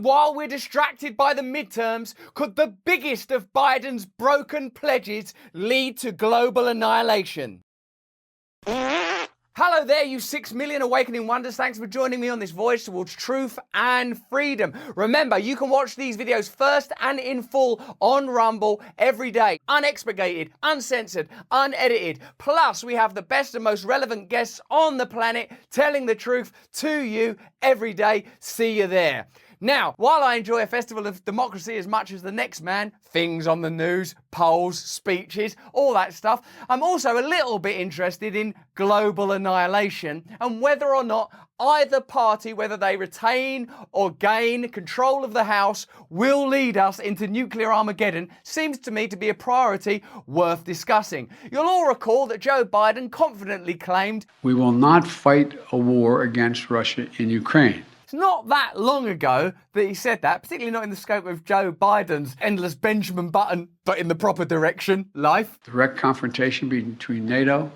While we're distracted by the midterms, could the biggest of Biden's broken pledges lead to global annihilation? Hello there, you 6 million awakening wonders. Thanks for joining me on this voyage towards truth and freedom. Remember, you can watch these videos first and in full on Rumble every day. Unexpurgated, uncensored, unedited. Plus, we have the best and most relevant guests on the planet telling the truth to you every day. See you there. Now, while I enjoy a festival of democracy as much as the next man, things on the news, polls, speeches, all that stuff, I'm also a little bit interested in global annihilation and whether or not either party, whether they retain or gain control of the House, will lead us into nuclear Armageddon seems to me to be a priority worth discussing. You'll all recall that Joe Biden confidently claimed, "We will not fight a war against Russia in Ukraine." It's not that long ago that he said that, particularly not in the scope of Joe Biden's endless Benjamin Button, but in the proper direction, life. Direct confrontation between NATO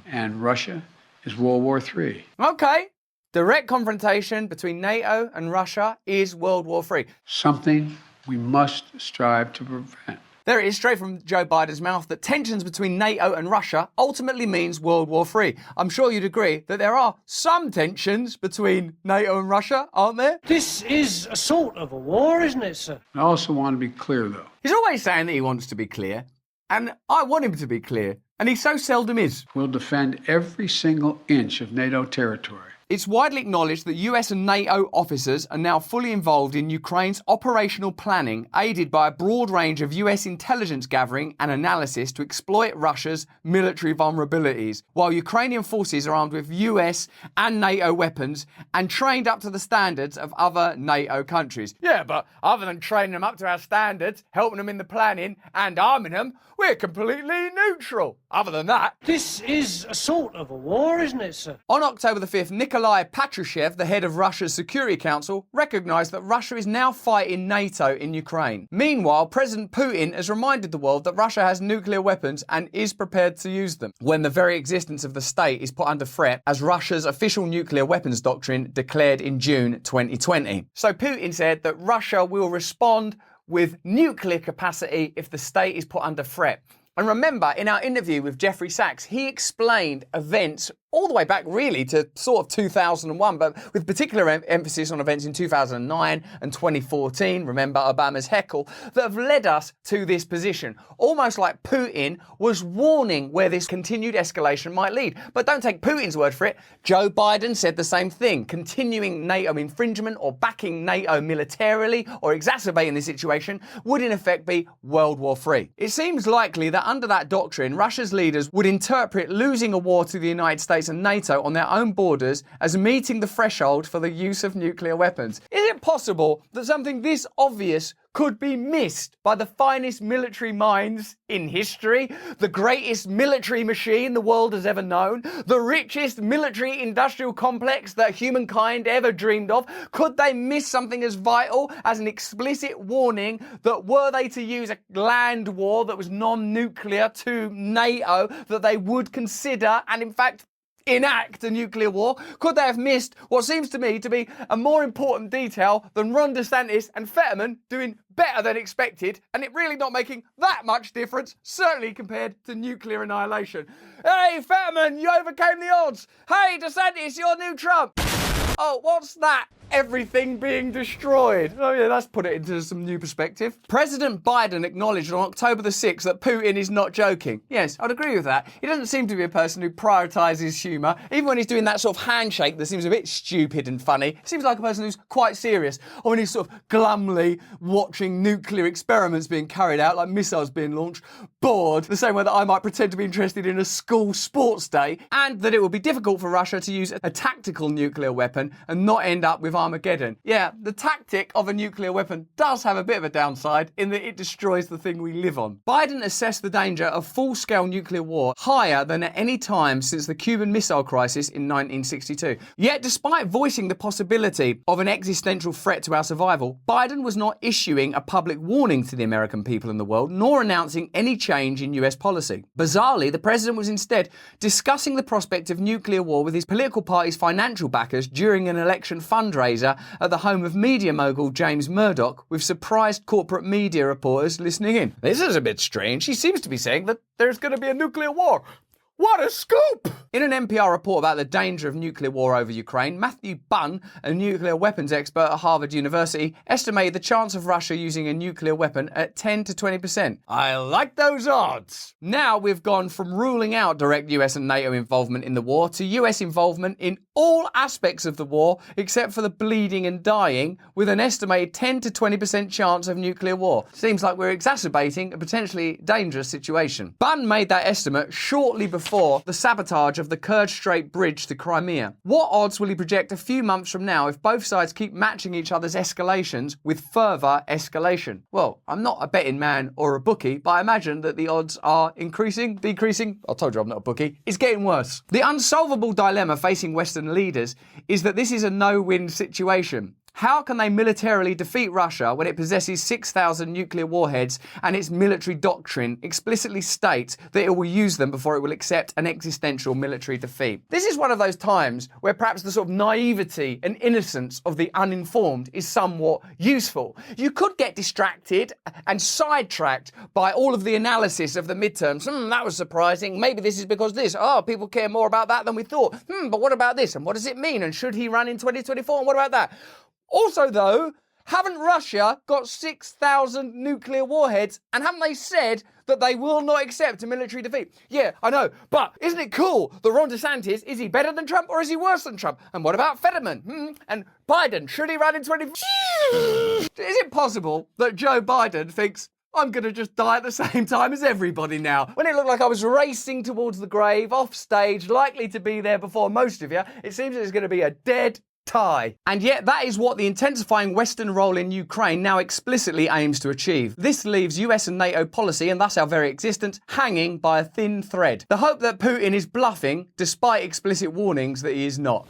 and Russia is World War III. Okay. Direct confrontation between NATO and Russia is World War III. Something we must strive to prevent. There it is, straight from Joe Biden's mouth, that tensions between NATO and Russia ultimately means World War III. I'm sure you'd agree that there are some tensions between NATO and Russia, aren't there? This is a sort of a war, isn't it, sir? I also want to be clear, though. He's always saying that he wants to be clear, and I want him to be clear, and he so seldom is. We'll defend every single inch of NATO territory. It's widely acknowledged that US and NATO officers are now fully involved in Ukraine's operational planning, aided by a broad range of US intelligence gathering and analysis to exploit Russia's military vulnerabilities, while Ukrainian forces are armed with US and NATO weapons and trained up to the standards of other NATO countries. Yeah, but other than training them up to our standards, helping them in the planning and arming them, we're completely neutral. Other than that, this is a sort of a war, isn't it, sir? On October the 5th, Nikolai Patrushev, the head of Russia's Security Council, recognised that Russia is now fighting NATO in Ukraine. Meanwhile, President Putin has reminded the world that Russia has nuclear weapons and is prepared to use them, when the very existence of the state is put under threat, as Russia's official nuclear weapons doctrine declared in June 2020. So Putin said that Russia will respond with nuclear capacity if the state is put under threat. And remember, in our interview with Jeffrey Sachs, he explained events all the way back really to sort of 2001, but with particular emphasis on events in 2009 and 2014, remember Obama's heckle, that have led us to this position. Almost like Putin was warning where this continued escalation might lead. But don't take Putin's word for it. Joe Biden said the same thing. Continuing NATO infringement or backing NATO militarily or exacerbating the situation would in effect be World War III. It seems likely that under that doctrine, Russia's leaders would interpret losing a war to the United States and NATO on their own borders as meeting the threshold for the use of nuclear weapons. Is it possible that something this obvious could be missed by the finest military minds in history, the greatest military machine the world has ever known, the richest military industrial complex that humankind ever dreamed of? Could they miss something as vital as an explicit warning that were they to use a land war that was non-nuclear to NATO, that they would consider and in fact enact a nuclear war? Could they have missed what seems to me to be a more important detail than Ron DeSantis and Fetterman doing better than expected, and it really not making that much difference, certainly compared to nuclear annihilation? Hey, Fetterman, you overcame the odds. Hey, DeSantis, you're new Trump. Oh, what's that? Everything being destroyed. Oh yeah, let's put it into some new perspective. President Biden acknowledged on October the 6th that Putin is not joking. Yes, I'd agree with that. He doesn't seem to be a person who prioritises humour. Even when he's doing that sort of handshake that seems a bit stupid and funny, he seems like a person who's quite serious. Or when he's sort of glumly watching nuclear experiments being carried out, like missiles being launched, bored, the same way that I might pretend to be interested in a school sports day, and that it would be difficult for Russia to use a tactical nuclear weapon and not end up with Armageddon. Yeah, the tactic of a nuclear weapon does have a bit of a downside in that it destroys the thing we live on. Biden assessed the danger of full-scale nuclear war higher than at any time since the Cuban Missile Crisis in 1962. Yet, despite voicing the possibility of an existential threat to our survival, Biden was not issuing a public warning to the American people and the world, nor announcing any change in US policy. Bizarrely, the president was instead discussing the prospect of nuclear war with his political party's financial backers during an election fundraiser fundraiser at the home of media mogul James Murdoch, with surprised corporate media reporters listening in. This is a bit strange. He seems to be saying that there's going to be a nuclear war. What a scoop! In an NPR report about the danger of nuclear war over Ukraine, Matthew Bunn, a nuclear weapons expert at Harvard University, estimated the chance of Russia using a nuclear weapon at 10 to 20%. I like those odds! Now we've gone from ruling out direct US and NATO involvement in the war to US involvement in all aspects of the war except for the bleeding and dying, with an estimated 10 to 20% chance of nuclear war. Seems like we're exacerbating a potentially dangerous situation. Bunn made that estimate shortly before the sabotage of the Kerch Strait bridge to Crimea. What odds will he project a few months from now if both sides keep matching each other's escalations with further escalation? Well, I'm not a betting man or a bookie, but I imagine that the odds are increasing, decreasing. I told you I'm not a bookie. It's getting worse. The unsolvable dilemma facing Western leaders is that this is a no-win situation. How can they militarily defeat Russia when it possesses 6,000 nuclear warheads and its military doctrine explicitly states that it will use them before it will accept an existential military defeat? This is one of those times where perhaps the sort of naivety and innocence of the uninformed is somewhat useful. You could get distracted and sidetracked by all of the analysis of the midterms. That was surprising. Maybe this is because this. Oh, people care more about that than we thought. But what about this? And what does it mean? And should he run in 2024? And what about that? Also, though, haven't Russia got 6,000 nuclear warheads, and haven't they said that they will not accept a military defeat? Yeah, I know, but isn't it cool that Ron DeSantis, is he better than Trump or is he worse than Trump? And what about Fetterman? And Biden, should he run in 2024? Is it possible that Joe Biden thinks, I'm going to just die at the same time as everybody now? When it looked like I was racing towards the grave, off stage, likely to be there before most of you, it seems it's going to be a dead tie. And yet that is what the intensifying Western role in Ukraine now explicitly aims to achieve. This leaves US and NATO policy, and thus our very existence, hanging by a thin thread. The hope that Putin is bluffing, despite explicit warnings that he is not.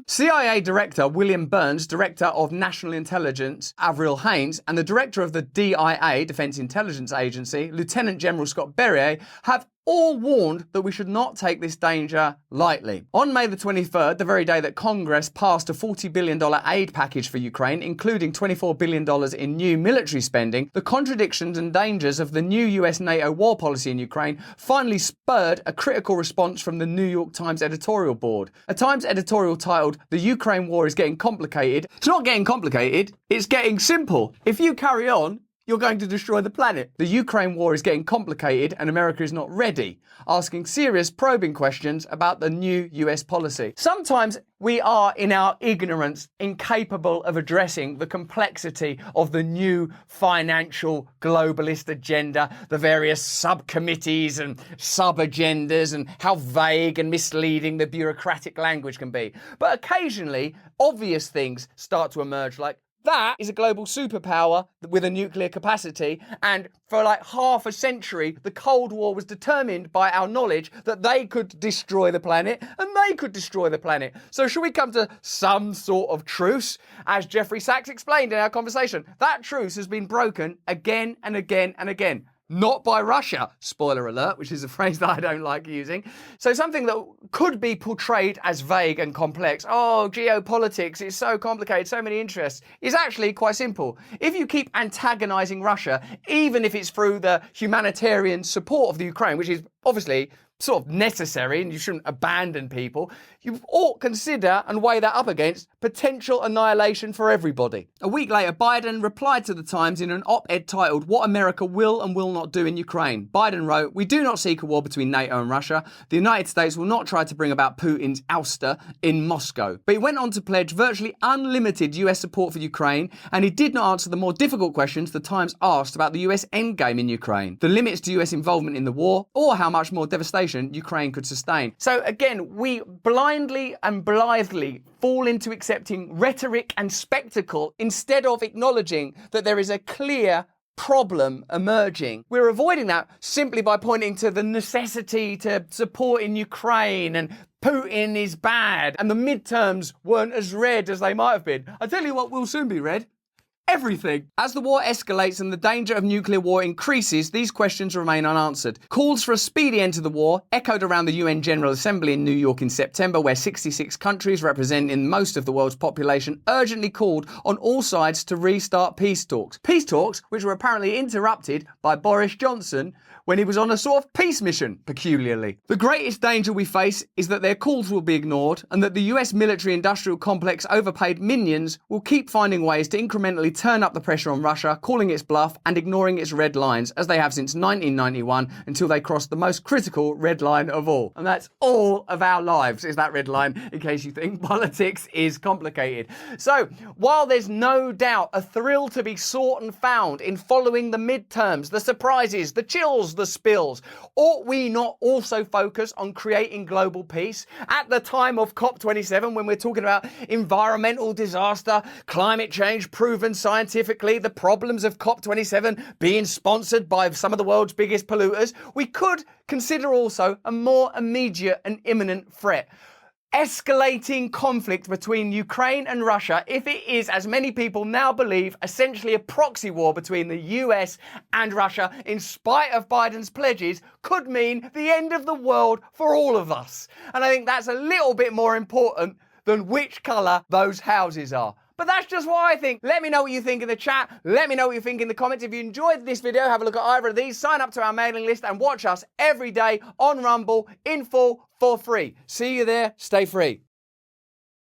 CIA Director William Burns, Director of National Intelligence Avril Haines, and the Director of the DIA, Defense Intelligence Agency, Lieutenant General Scott Berrier, have all warned that we should not take this danger lightly. On May the 23rd, the very day that Congress passed a $40 billion aid package for Ukraine, including $24 billion in new military spending, the contradictions and dangers of the new US-NATO war policy in Ukraine finally spurred a critical response from the New York Times editorial board. A Times editorial titled, "The Ukraine War is Getting Complicated." It's not getting complicated, it's getting simple. If you carry on, you're going to destroy the planet. The Ukraine war is getting complicated and America is not ready, asking serious probing questions about the new US policy. Sometimes we are, in our ignorance, incapable of addressing the complexity of the new financial globalist agenda, the various subcommittees and sub-agendas, and how vague and misleading the bureaucratic language can be. But occasionally, obvious things start to emerge, like, that is a global superpower with a nuclear capacity, and for like half a century, the Cold War was determined by our knowledge that they could destroy the planet, and they could destroy the planet. So should we come to some sort of truce? As Jeffrey Sachs explained in our conversation, that truce has been broken again and again and again. Not by Russia, spoiler alert, which is a phrase that I don't like using. So something that could be portrayed as vague and complex, oh, geopolitics, it's so complicated, so many interests, is actually quite simple. If you keep antagonizing Russia, even if it's through the humanitarian support of the Ukraine, which is obviously sort of necessary and you shouldn't abandon people, you ought consider and weigh that up against potential annihilation for everybody. A week later, Biden replied to the Times in an op-ed titled, "What America Will and Will Not Do in Ukraine." Biden wrote, "We do not seek a war between NATO and Russia. The United States will not try to bring about Putin's ouster in Moscow." But he went on to pledge virtually unlimited US support for Ukraine, and he did not answer the more difficult questions the Times asked about the US endgame in Ukraine, the limits to US involvement in the war, or how much more devastation Ukraine could sustain. So again, we blindly and blithely fall into accepting rhetoric and spectacle instead of acknowledging that there is a clear problem emerging. We're avoiding that simply by pointing to the necessity to support in Ukraine, and Putin is bad, and the midterms weren't as red as they might have been. I tell you what will soon be red. everything. As the war escalates and the danger of nuclear war increases, these questions remain unanswered. Calls for a speedy end to the war echoed around the UN General Assembly in New York in September, where 66 countries representing most of the world's population urgently called on all sides to restart peace talks. Peace talks which were apparently interrupted by Boris Johnson when he was on a sort of peace mission, peculiarly. The greatest danger we face is that their calls will be ignored and that the US military-industrial complex overpaid minions will keep finding ways to incrementally turn up the pressure on Russia, calling its bluff and ignoring its red lines, as they have since 1991 until they crossed the most critical red line of all. And that's all of our lives, is that red line, in case you think politics is complicated. So, while there's no doubt a thrill to be sought and found in following the midterms, the surprises, the chills, the spills, ought we not also focus on creating global peace? At the time of COP27, when we're talking about environmental disaster, climate change proven scientifically, the problems of COP27 being sponsored by some of the world's biggest polluters, we could consider also a more immediate and imminent threat. Escalating conflict between Ukraine and Russia, if it is, as many people now believe, essentially a proxy war between the US and Russia, in spite of Biden's pledges, could mean the end of the world for all of us. And I think that's a little bit more important than which colour those houses are. But that's just what I think. Let me know what you think in the chat. Let me know what you think in the comments. If you enjoyed this video, have a look at either of these. Sign up to our mailing list and watch us every day on Rumble in full for free. See you there. Stay free.